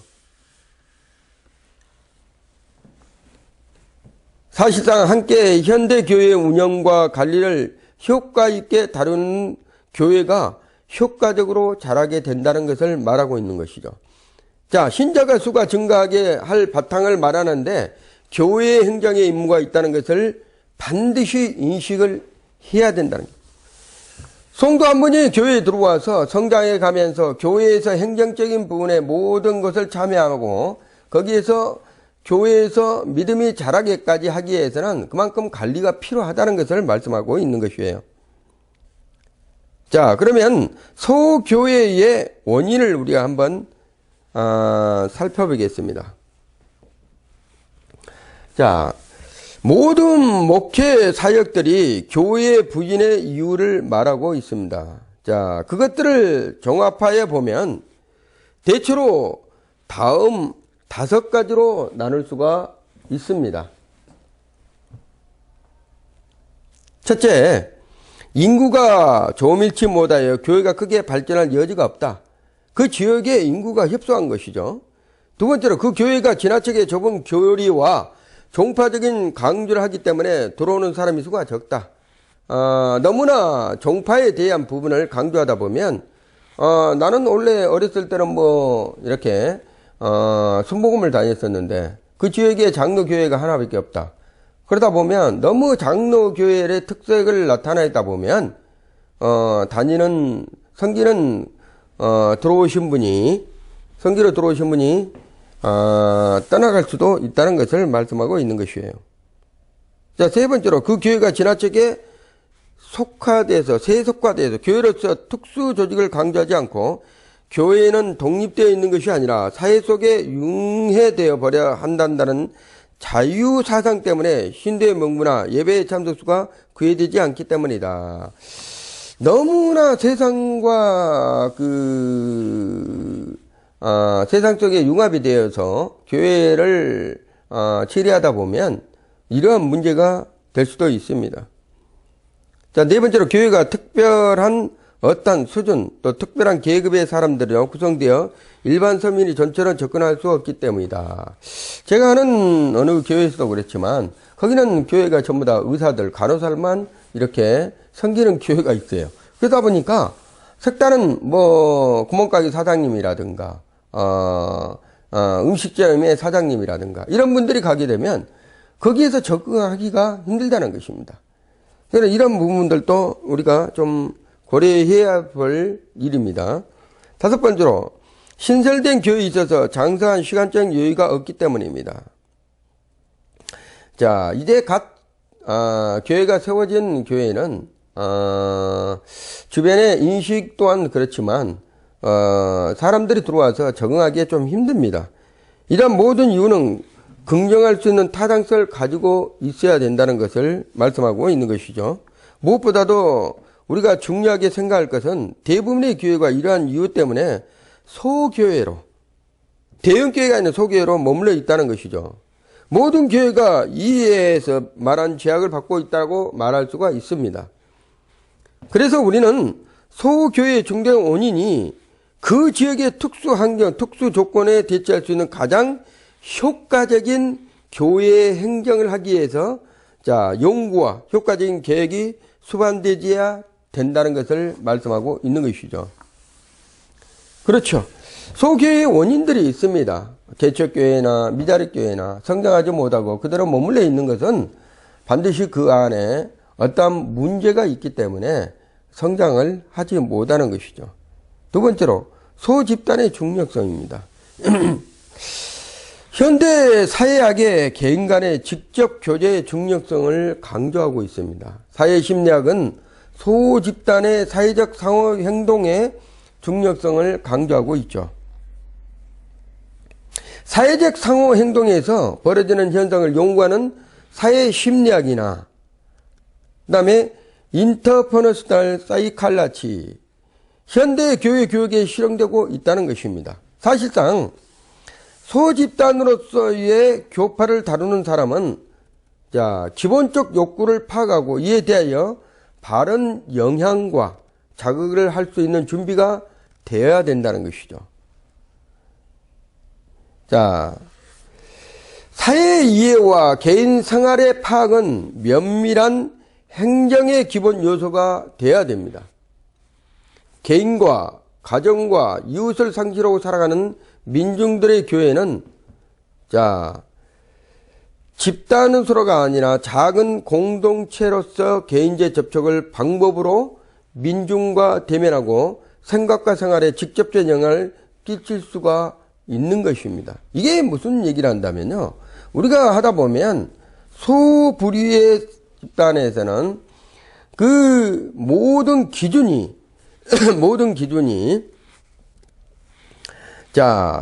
사실상 함께 현대교회의 운영과 관리를 효과 있게 다루는 교회가 효과적으로 자라게 된다는 것을 말하고 있는 것이죠. 자, 신자가 수가 증가하게 할 바탕을 말하는데 교회의 행정에 임무가 있다는 것을 반드시 인식을 해야 된다는 거예요. 성도 한 분이 교회에 들어와서 성장해 가면서 교회에서 행정적인 부분의 모든 것을 참여하고 거기에서 교회에서 믿음이 자라게까지 하기 위해서는 그만큼 관리가 필요하다는 것을 말씀하고 있는 것이에요. 자, 그러면 소교회의 원인을 우리가 한번 살펴보겠습니다. 자, 모든 목회 사역들이 교회 부진의 이유를 말하고 있습니다. 자, 그것들을 종합하여 보면 대체로 다음 5가지로 나눌 수가 있습니다. 첫째, 인구가 조밀치 못하여 교회가 크게 발전할 여지가 없다. 그 지역에 인구가 협소한 것이죠. 두 번째로 그 교회가 지나치게 좁은 교리와 종파적인 강조를 하기 때문에 들어오는 사람의 수가 적다. 너무나 종파에 대한 부분을 강조하다 보면 나는 원래 어렸을 때는 뭐 이렇게 순복음을 다녔었는데 그 지역에 장로교회가 하나밖에 없다. 그러다 보면 너무 장로교회의 특색을 나타내다 보면 다니는 성기는 성기로 들어오신 분이 떠나갈 수도 있다는 것을 말씀하고 있는 것이에요. 자, 세 번째로 그 교회가 지나치게 세속화돼서 교회로서 특수 조직을 강조하지 않고 교회는 독립되어 있는 것이 아니라 사회 속에 융해되어 버려야 한다는 자유사상 때문에 신도의 명부나 예배의 참석수가 구애되지 않기 때문이다. 너무나 세상과 세상 속에 융합이 되어서 교회를 치리하다 보면 이러한 문제가 될 수도 있습니다. 자, 네 번째로 교회가 특별한 어떤 수준 또 특별한 계급의 사람들로 구성되어 일반 서민이 전처럼 접근할 수 없기 때문이다. 제가 아는 어느 교회에서도 그랬지만 거기는 교회가 전부 다 의사들, 간호사만 이렇게 섬기는 교회가 있어요. 그러다 보니까 색다른 뭐 구멍가게 사장님이라든가 음식점의 사장님이라든가 이런 분들이 가게 되면 거기에서 적응하기가 힘들다는 것입니다. 그래서 이런 부분들도 우리가 좀 고려해야 할 일입니다. 다섯 번째로 신설된 교회에 있어서 장사한 시간적 여유가 없기 때문입니다. 자, 이제 교회가 세워진 교회는 주변의 인식 또한 그렇지만 사람들이 들어와서 적응하기에 좀 힘듭니다. 이런 모든 이유는 긍정할 수 있는 타당성을 가지고 있어야 된다는 것을 말씀하고 있는 것이죠. 무엇보다도 우리가 중요하게 생각할 것은 대부분의 교회가 이러한 이유 때문에 소교회로, 대형교회가 아닌 소교회로 머물러 있다는 것이죠. 모든 교회가 이해에서 말한 제약을 받고 있다고 말할 수가 있습니다. 그래서 우리는 소교회의 중대한 원인이 그 지역의 특수 환경, 특수 조건에 대처할 수 있는 가장 효과적인 교회 행정을 하기 위해서 연구와 효과적인 계획이 수반되어야 된다는 것을 말씀하고 있는 것이죠. 그렇죠. 소교회의 원인들이 있습니다. 개척교회나 미자립교회나 성장하지 못하고 그대로 머물러 있는 것은 반드시 그 안에 어떠한 문제가 있기 때문에 성장을 하지 못하는 것이죠. 두 번째로 소집단의 중력성입니다. 현대 사회학의 개인 간의 직접 교제의 중력성을 강조하고 있습니다. 사회심리학은 소집단의 사회적 상호 행동의 중력성을 강조하고 있죠. 사회적 상호 행동에서 벌어지는 현상을 연구하는 사회심리학이나 그다음에 인터퍼너스널 사이칼라치, 현대 교회 교육에 실용되고 있다는 것입니다. 사실상 소집단으로서의 교파를 다루는 사람은 기본적 욕구를 파악하고 이에 대하여 바른 영향과 자극을 할 수 있는 준비가 되어야 된다는 것이죠. 사회 이해와 개인 생활의 파악은 면밀한 행정의 기본 요소가 되어야 됩니다. 개인과 가정과 이웃을 상실하고 살아가는 민중들의 교회는 집단으로서가 아니라 작은 공동체로서 개인제 접촉을 방법으로 민중과 대면하고 생각과 생활에 직접적 영향을 끼칠 수가 있는 것입니다. 이게 무슨 얘기를 한다면요, 우리가 하다 보면 소부류의 집단에서는 그 모든 기준이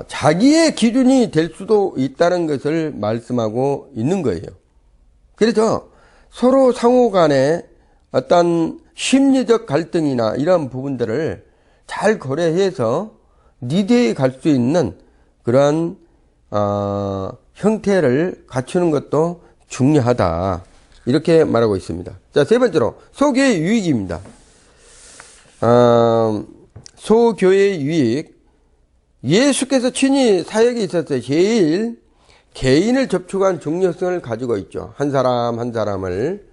자기의 기준이 될 수도 있다는 것을 말씀하고 있는 거예요. 그래서 서로 상호 간에 어떤 심리적 갈등이나 이런 부분들을 잘 고려해서 리드에 갈 수 있는 그러한 형태를 갖추는 것도 중요하다, 이렇게 말하고 있습니다. 세 번째로 소교의 유익입니다. 소교의 유익, 예수께서 친히 사역에 있어서 제일 개인을 접촉한 중요성을 가지고 있죠. 한 사람 한 사람을,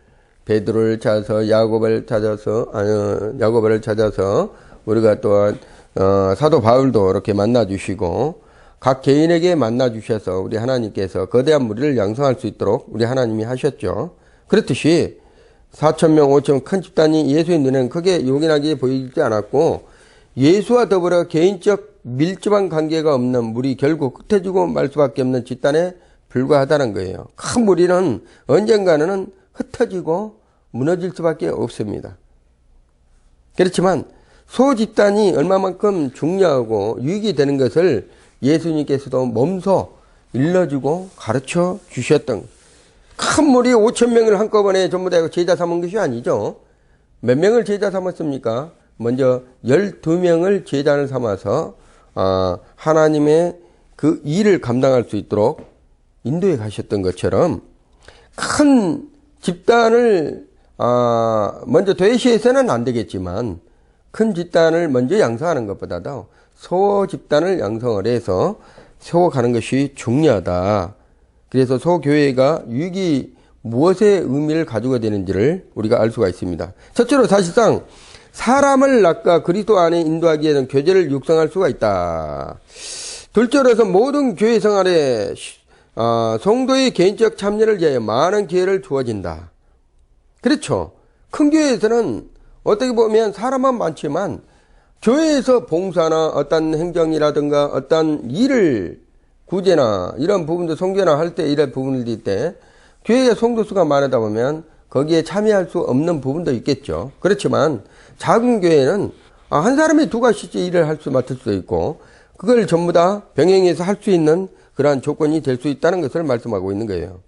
베드로를 찾아서 야고보를 찾아서 우리가 또한 사도 바울도 이렇게 만나 주시고 각 개인에게 만나 주셔서 우리 하나님께서 거대한 무리를 양성할 수 있도록 우리 하나님이 하셨죠. 그렇듯이 4,000명 5,000명 큰 집단이 예수의 눈에는 크게 요긴하게 보이지 않았고, 예수와 더불어 개인적 밀접한 관계가 없는 무리, 결국 흩어지고 말 수밖에 없는 집단에 불과하다는 거예요. 큰 무리는 언젠가는 흩어지고 무너질 수밖에 없습니다. 그렇지만 소집단이 얼마만큼 중요하고 유익이 되는 것을 예수님께서도 몸소 일러주고 가르쳐 주셨던, 큰 무리 5,000명을 한꺼번에 전부 다 제자 삼은 것이 아니죠. 몇 명을 제자 삼았습니까? 먼저 12명을 제자를 삼아서 하나님의 그 일을 감당할 수 있도록 인도해 가셨던 것처럼, 큰 집단을 먼저 대시해서는 안 되겠지만 큰 집단을 먼저 양성하는 것보다도 소 집단을 양성을 해서 세워가는 것이 중요하다. 그래서 소교회가 유익이 무엇의 의미를 가지고 되는지를 우리가 알 수가 있습니다. 첫째로 사실상 사람을 낚아 그리스도 안에 인도하기에는 교제를 육성할 수가 있다. 둘째로서 모든 교회 생활에 성도의 개인적 참여를 위하여 많은 기회를 주어진다. 그렇죠. 큰 교회에서는 어떻게 보면 사람은 많지만 교회에서 봉사나 어떤 행정이라든가 어떤 일을 구제나 이런 부분도 성교나 할 때 이런 부분일 때 교회의 성도 수가 많다 보면 거기에 참여할 수 없는 부분도 있겠죠. 그렇지만 작은 교회는 한 사람이 두 가지 일을 맡을 수도 있고 그걸 전부 다 병행해서 할 수 있는 그러한 조건이 될 수 있다는 것을 말씀하고 있는 거예요.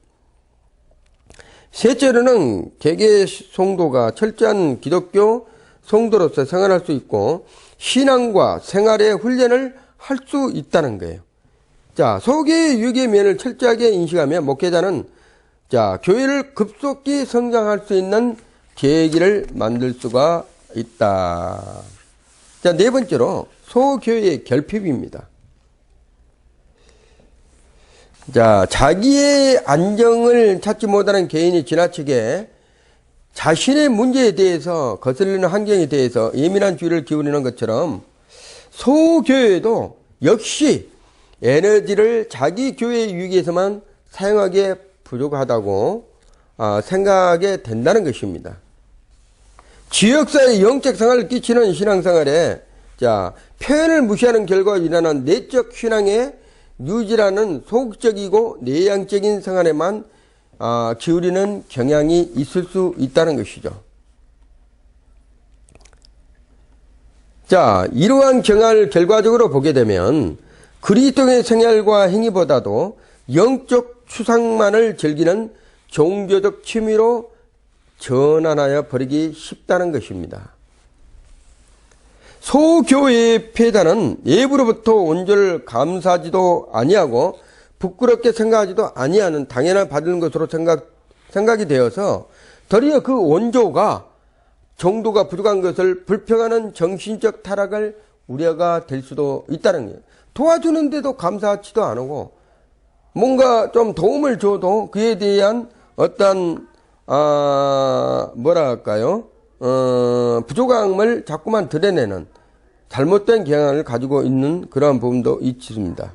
셋째로는 개개 성도가 철저한 기독교 성도로서 생활할 수 있고 신앙과 생활의 훈련을 할 수 있다는 거예요. 자, 소교의 유익의 면을 철저하게 인식하면 목회자는 교회를 급속히 성장할 수 있는 계기를 만들 수가 있다. 자, 네 번째로 소교회의 결핍입니다. 자, 자기의 안정을 찾지 못하는 개인이 지나치게 자신의 문제에 대해서 거슬리는 환경에 대해서 예민한 주의를 기울이는 것처럼 소교회도 역시 에너지를 자기 교회의 유익에서만 사용하기에 부족하다고 생각하게 된다는 것입니다. 지역사회의 영적 상을 끼치는 신앙생활에 표현을 무시하는 결과로 일어난 내적 신앙의 유지라는 소극적이고 내향적인 생활에만 기울이는 경향이 있을 수 있다는 것이죠. 자, 이러한 경향을 결과적으로 보게 되면 그리스도의 생활과 행위보다도 영적 추상만을 즐기는 종교적 취미로 전환하여 버리기 쉽다는 것입니다. 소교회의 폐단은 예부로부터 온전을 감사하지도 아니하고 부끄럽게 생각하지도 아니하는 당연한 받는 것으로 생각이 되어서 도리어 그 원조가 정도가 부족한 것을 불평하는 정신적 타락을 우려가 될 수도 있다는 거예요. 도와주는데도 감사하지도 않고 뭔가 좀 도움을 줘도 그에 대한 어떤 부족함을 자꾸만 드러내는 잘못된 경향을 가지고 있는 그러한 부분도 있습니다.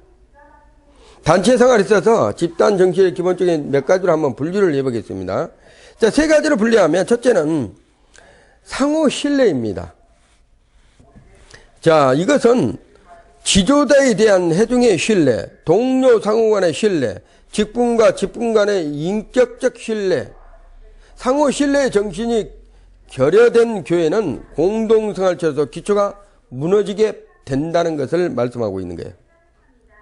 단체 생활에 있어서 집단 정신의 기본적인 몇 가지로 한번 분류를 해보겠습니다. 자, 세 가지로 분류하면 첫째는 상호 신뢰입니다. 자, 이것은 지도자에 대한 해중의 신뢰, 동료 상호 간의 신뢰, 직분과 직분 간의 인격적 신뢰, 상호 신뢰의 정신이 결여된 교회는 공동생활처에서 기초가 무너지게 된다는 것을 말씀하고 있는 거예요.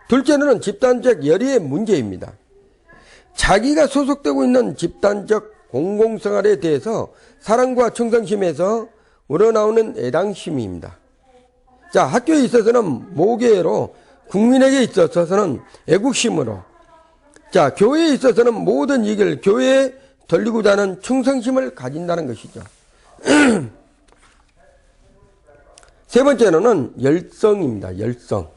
둘째는 집단적 열의의 문제입니다. 자기가 소속되고 있는 집단적 공공생활에 대해서 사랑과 충성심에서 우러나오는 애당심입니다. 자, 학교에 있어서는 모계로, 국민에게 있어서는 애국심으로, 자, 교회에 있어서는 모든 이익을 교회에 돌리고자 하는 충성심을 가진다는 것이죠. 세 번째로는 열성입니다. 열성.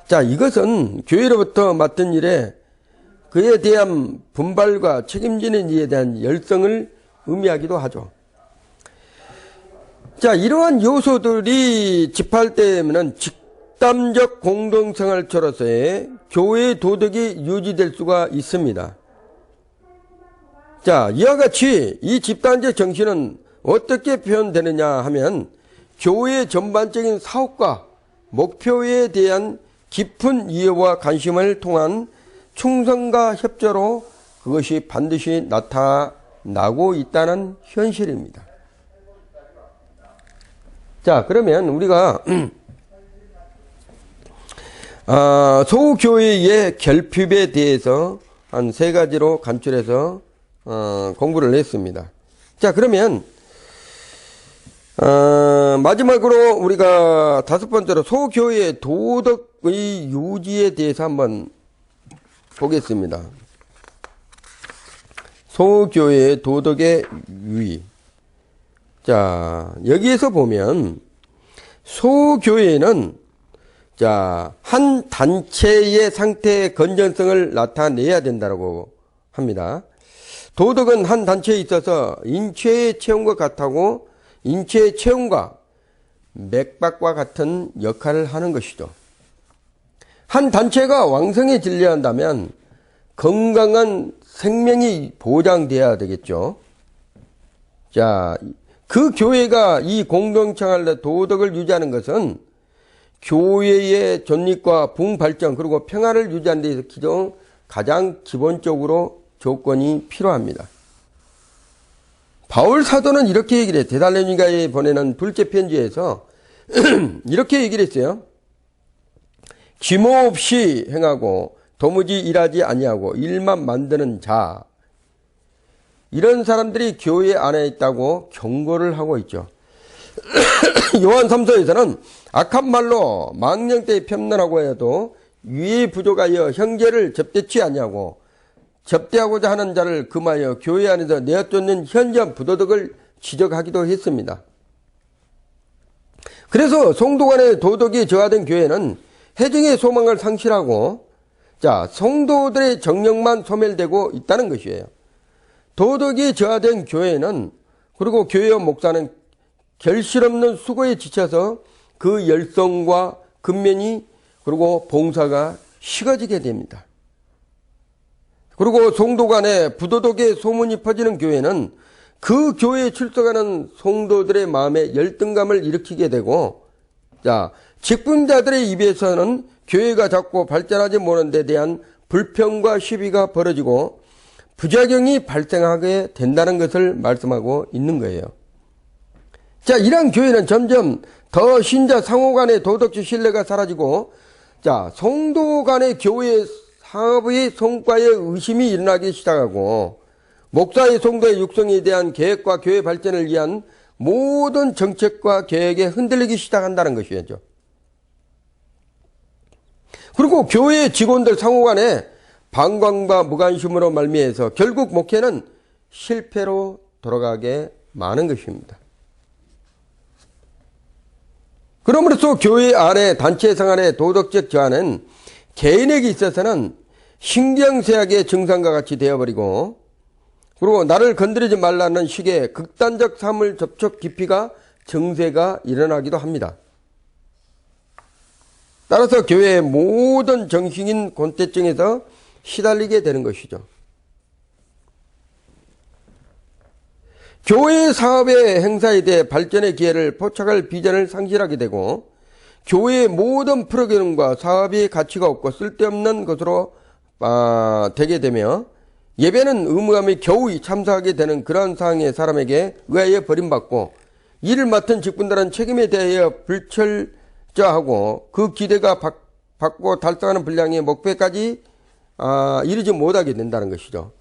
자, 이것은 교회로부터 맡은 일에 그에 대한 분발과 책임지는 일에 대한 열성을 의미하기도 하죠. 자, 이러한 요소들이 집합되면 집단적 공동생활처로서의 교회의 도덕이 유지될 수가 있습니다. 자, 이와 같이 이 집단적 정신은 어떻게 표현되느냐 하면 교회의 전반적인 사업과 목표에 대한 깊은 이해와 관심을 통한 충성과 협조로 그것이 반드시 나타나고 있다는 현실입니다. 자, 그러면 우리가 소교회의 결핍에 대해서 한 3가지로 간추려서 공부를 했습니다. 자, 그러면 마지막으로 우리가 5번째로 소교회의 도덕의 유지에 대해서 한번 보겠습니다. 소교회의 도덕의 유지. 자, 여기에서 보면 소교회는 자, 한 단체의 상태의 건전성을 나타내야 된다고 합니다. 도덕은 한 단체에 있어서 인체의 체온과 같고 인체의 체온과 맥박과 같은 역할을 하는 것이죠. 한 단체가 왕성해지려 한다면 건강한 생명이 보장돼야 되겠죠. 자, 그 교회가 이 공동체의 도덕을 유지하는 것은 교회의 존립과 부흥발전 그리고 평화를 유지하는 데 있어서 가장 기본적으로 조건이 필요합니다. 바울 사도는 이렇게 얘기를 해요. 데살로니가에 보내는 둘째 편지에서 이렇게 얘기를 했어요. 기모 없이 행하고 도무지 일하지 아니하고 일만 만드는 자, 이런 사람들이 교회 안에 있다고 경고를 하고 있죠. 요한 3서에서는 악한 말로 망령되이 편론하고 해도 위에 부족하여 형제를 접대치 아니하고 접대하고자 하는 자를 금하여 교회 안에서 내어쫓는 현저한 부도덕을 지적하기도 했습니다. 그래서 성도 간의 도덕이 저하된 교회는 회중의 소망을 상실하고 자, 성도들의 정력만 소멸되고 있다는 것이에요. 도덕이 저하된 교회는 그리고 교회와 목사는 결실 없는 수고에 지쳐서 그 열성과 근면이 그리고 봉사가 식어지게 됩니다. 그리고 성도 간에 부도덕의 소문이 퍼지는 교회는 그 교회에 출석하는 성도들의 마음에 열등감을 일으키게 되고, 자, 직분자들의 입에서는 교회가 자꾸 발전하지 못하는 데 대한 불평과 시비가 벌어지고 부작용이 발생하게 된다는 것을 말씀하고 있는 거예요. 자, 이러한 교회는 점점 더 신자 상호 간의 도덕적 신뢰가 사라지고, 자, 성도 간의 교회 사업의 성과에 의심이 일어나기 시작하고, 목사의 성도의 육성에 대한 계획과 교회 발전을 위한 모든 정책과 계획에 흔들리기 시작한다는 것이죠. 그리고 교회의 직원들 상호 간에 방광과 무관심으로 말미해서 결국 목회는 실패로 돌아가게 많은 것입니다. 그러므로써 교회 안에 단체 생활의 도덕적 저하는 개인에게 있어서는 신경쇠약의 증상과 같이 되어버리고, 그리고 나를 건드리지 말라는 식의 극단적 사물 접촉 깊이가 증세가 일어나기도 합니다. 따라서 교회의 모든 정신인 곤태증에서 시달리게 되는 것이죠. 교회 사업의 행사에 대해 발전의 기회를 포착할 비전을 상실하게 되고, 교회의 모든 프로그램과 사업의 가치가 없고 쓸데없는 것으로 되게 되며, 예배는 의무감이 겨우 참석하게 되는 그런 상황의 사람에게 의하여 버림받고, 이를 맡은 직분들은 책임에 대하여 불철저하고 그 기대가 받고 달성하는 분량의 목표까지 이르지 못하게 된다는 것이죠.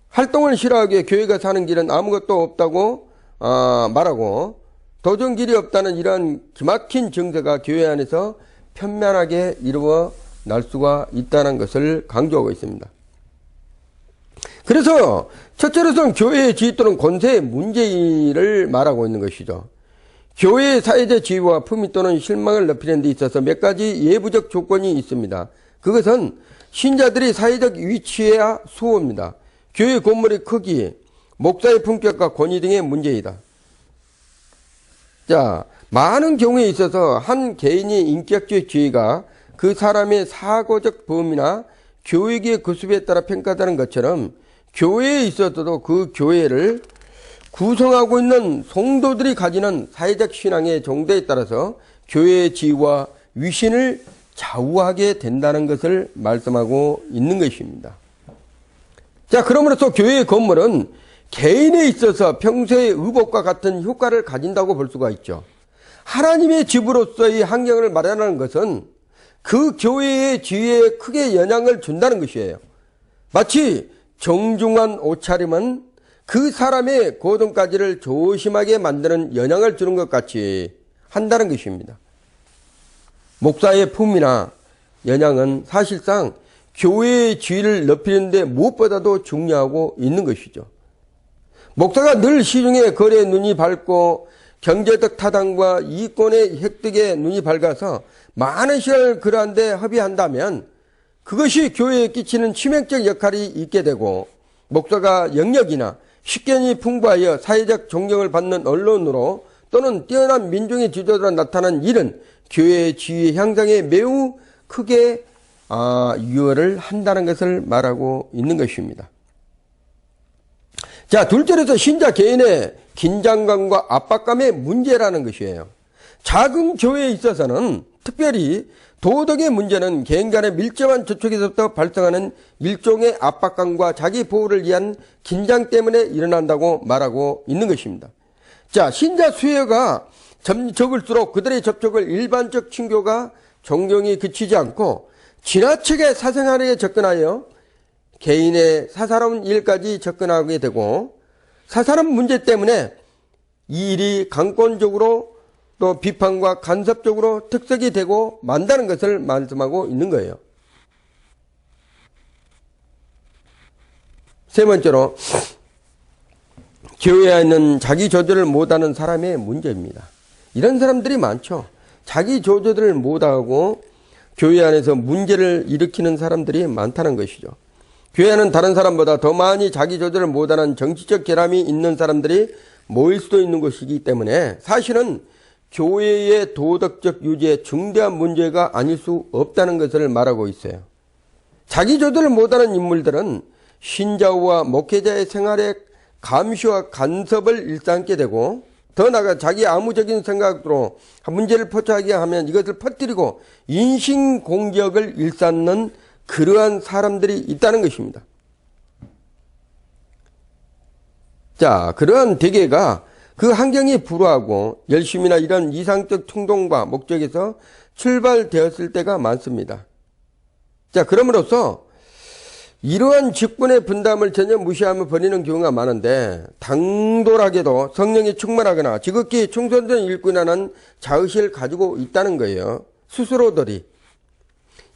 활동을 싫어하기에 교회가 사는 길은 아무것도 없다고 말하고, 도전 길이 없다는 이러한 기막힌 증세가 교회 안에서 편면하게 이루어날 수가 있다는 것을 강조하고 있습니다. 그래서 첫째로서는 교회의 지휘 또는 권세의 문제를 말하고 있는 것이죠. 교회의 사회적 지위와 품위 또는 실망을 높이는 데 있어서 몇 가지 예부적 조건이 있습니다. 그것은 신자들이 사회적 위치에야 수호입니다. 교회 건물의 크기, 목사의 품격과 권위 등의 문제이다. 자, 많은 경우에 있어서 한 개인의 인격적 지위가 그 사람의 사고적 범위나 교육의 그 수에 따라 평가되는 것처럼 교회에 있어서도 그 교회를 구성하고 있는 성도들이 가지는 사회적 신앙의 정도에 따라서 교회의 지위와 위신을 좌우하게 된다는 것을 말씀하고 있는 것입니다. 자, 그러므로서 교회의 건물은 개인에 있어서 평소의 의복과 같은 효과를 가진다고 볼 수가 있죠. 하나님의 집으로서의 환경을 마련하는 것은 그 교회의 지위에 크게 영향을 준다는 것이에요. 마치 정중한 옷차림은 그 사람의 고동까지를 조심하게 만드는 영향을 주는 것 같이 한다는 것입니다. 목사의 품이나 영향은 사실상 교회의 지위를 높이는 데 무엇보다도 중요하고 있는 것이죠. 목사가 늘 시중에 거래에 눈이 밝고 경제적 타당과 이권의 획득에 눈이 밝아서 많은 시간을 그러한 데 허비한다면 그것이 교회에 끼치는 치명적 역할이 있게 되고, 목사가 영역이나 식견이 풍부하여 사회적 존경을 받는 언론으로 또는 뛰어난 민중의 지도자로 나타난 일은 교회의 지위 향상에 매우 크게 유효를 한다는 것을 말하고 있는 것입니다. 자, 둘째로서 신자 개인의 긴장감과 압박감의 문제라는 것이에요. 작은 교회에 있어서는 특별히 도덕의 문제는 개인 간의 밀접한 접촉에서부터 발생하는 일종의 압박감과 자기 보호를 위한 긴장 때문에 일어난다고 말하고 있는 것입니다. 자, 신자 수요가 적을수록 그들의 접촉을 일반적 친교가 존경이 그치지 않고 지나치게 사생활에 접근하여 개인의 사사로운 일까지 접근하게 되고, 사사로운 문제 때문에 이 일이 강권적으로 또 비판과 간섭적으로 특색이 되고 만다는 것을 말씀하고 있는 거예요. 세 번째로, 교회에 있는 자기 조절을 못하는 사람의 문제입니다. 이런 사람들이 많죠. 자기 조절을 못하고 교회 안에서 문제를 일으키는 사람들이 많다는 것이죠. 교회 안은 다른 사람보다 더 많이 자기 조절을 못하는 정치적 결함이 있는 사람들이 모일 수도 있는 것이기 때문에 사실은 교회의 도덕적 유지에 중대한 문제가 아닐 수 없다는 것을 말하고 있어요. 자기 조절을 못하는 인물들은 신자와 목회자의 생활에 감시와 간섭을 일삼게 되고, 더 나아가 자기 암무적인 생각으로 문제를 포착하게 하면 이것을 퍼뜨리고 인신공격을 일삼는 그러한 사람들이 있다는 것입니다. 자, 그러한 대개가 그 환경에 불우하고 열심이나 이런 이상적 충동과 목적에서 출발되었을 때가 많습니다. 자, 그럼으로써 이러한 직분의 분담을 전혀 무시하며 버리는 경우가 많은데, 당돌하게도 성령이 충만하거나 지극히 충성된 일꾼이라는 자의식을 가지고 있다는 거예요. 스스로들이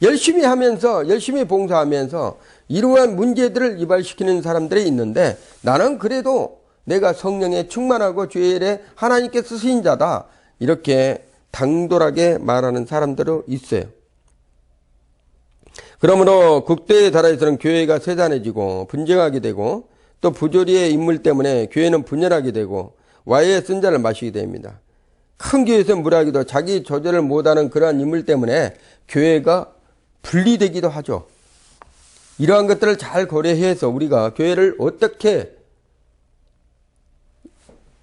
열심히 하면서, 열심히 봉사하면서 이러한 문제들을 이발시키는 사람들이 있는데, 나는 그래도 내가 성령에 충만하고 주의 일에 하나님께 쓰신 자다, 이렇게 당돌하게 말하는 사람들도 있어요. 그러므로 국대에 달아서는 교회가 세단해지고 분쟁하게 되고, 또 부조리의 인물 때문에 교회는 분열하게 되고 와인의 쓴 잔을 마시게 됩니다. 큰 교회에서 무례하기도 자기 조절을 못하는 그러한 인물 때문에 교회가 분리되기도 하죠. 이러한 것들을 잘 고려해서 우리가 교회를 어떻게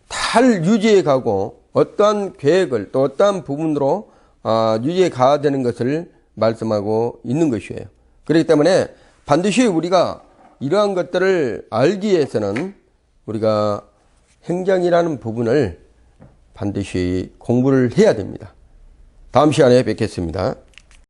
잘 유지해 가고 어떠한 계획을 또 어떠한 부분으로 유지해 가야 되는 것을 말씀하고 있는 것이에요. 그렇기 때문에 반드시 우리가 이러한 것들을 알기 위해서는 우리가 행정이라는 부분을 반드시 공부를 해야 됩니다. 다음 시간에 뵙겠습니다.